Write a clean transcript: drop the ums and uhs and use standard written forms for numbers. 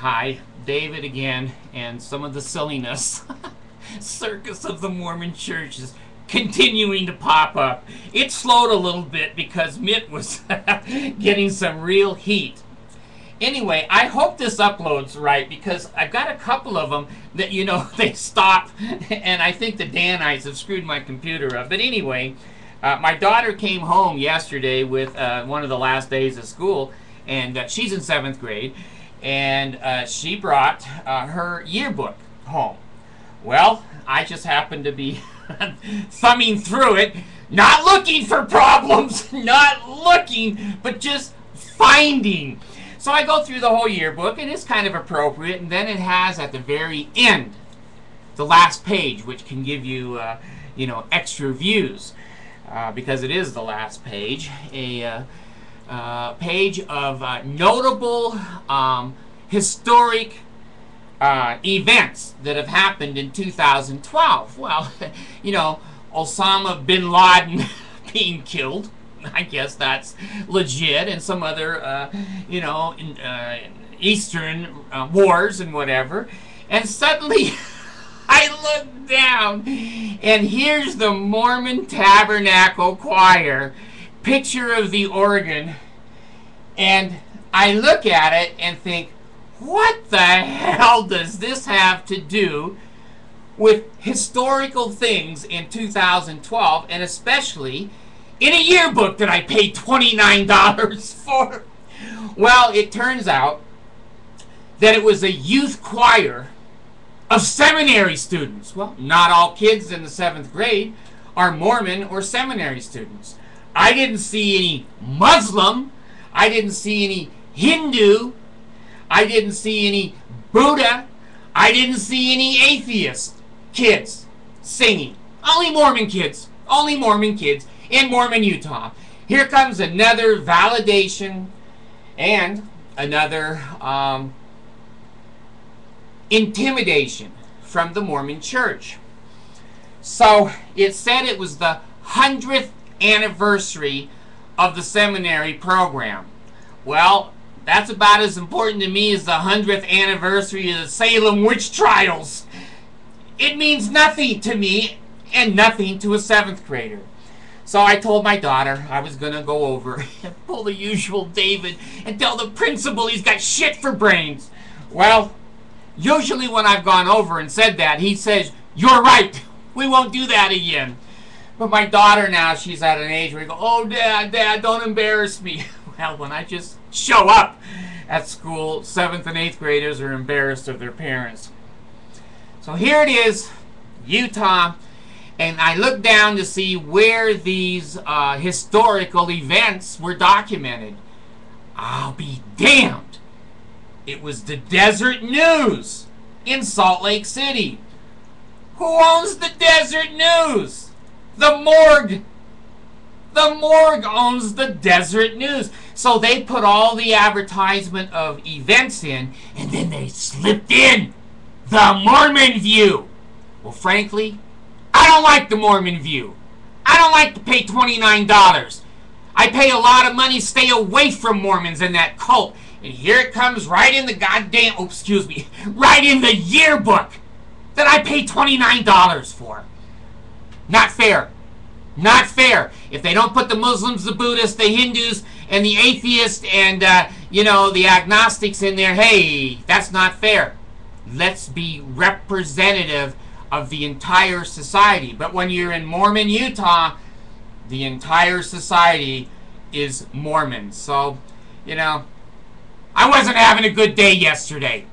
Hi, David again, and some of the silliness. Circus of the Mormon Church is continuing to pop up. It slowed a little bit because Mitt was getting some real heat. Anyway, I hope this uploads right because I've got a couple of them that, they stop, and I think the Danites have screwed my computer up. But anyway, my daughter came home yesterday with one of the last days of school, and she's in 7th grade, and she brought her yearbook home. Well, I just happened to be thumbing through it, not looking for problems, not looking, but just finding. So I go through the whole yearbook, and it's kind of appropriate, and then it has at the very end, the last page, which can give you, extra views, because it is the last page, a page of notable historic events that have happened in 2012. Well, Osama bin Laden being killed. I guess that's legit, and some other, Eastern wars and whatever. And suddenly, I look down, and here's the Mormon Tabernacle Choir, picture of the organ, and I look at it and think, what the hell does this have to do with historical things in 2012, and especially in a yearbook that I paid $29 for? Well, it turns out that it was a youth choir of seminary students. Well, not all kids in the 7th grade are Mormon or seminary students. I didn't see any Muslim. I didn't see any Hindu. I didn't see any Buddha. I didn't see any atheist kids singing. Only Mormon kids. Only Mormon kids in Mormon, Utah. Here comes another validation and another intimidation from the Mormon Church. So it said it was the 100th anniversary of the seminary program. Well, that's about as important to me as the 100th anniversary of the Salem witch trials. It means nothing to me and nothing to a 7th grader. So I told my daughter I was going to go over and pull the usual David and tell the principal he's got shit for brains. Well, usually when I've gone over and said that, he says, "You're right, we won't do that again." But my daughter now, she's at an age where you go, "Oh, Dad, don't embarrass me." Well, when I just show up at school, 7th and 8th graders are embarrassed of their parents. So here it is, Utah, and I look down to see where these historical events were documented. I'll be damned. It was the Desert News in Salt Lake City. Who owns the Desert News? The morgue. The morgue owns the Desert News. So they put all the advertisement of events in, and then they slipped in the Mormon View. Well, frankly, I don't like the Mormon View. I don't like to pay $29. I pay a lot of money to stay away from Mormons and that cult. And here it comes right in the goddamn, right in the yearbook that I paid $29 for. Not fair. Not fair. If they don't put the Muslims, the Buddhists, the Hindus, and the atheists, and, the agnostics in there, hey, that's not fair. Let's be representative of the entire society. But when you're in Mormon, Utah, the entire society is Mormon. So, I wasn't having a good day yesterday.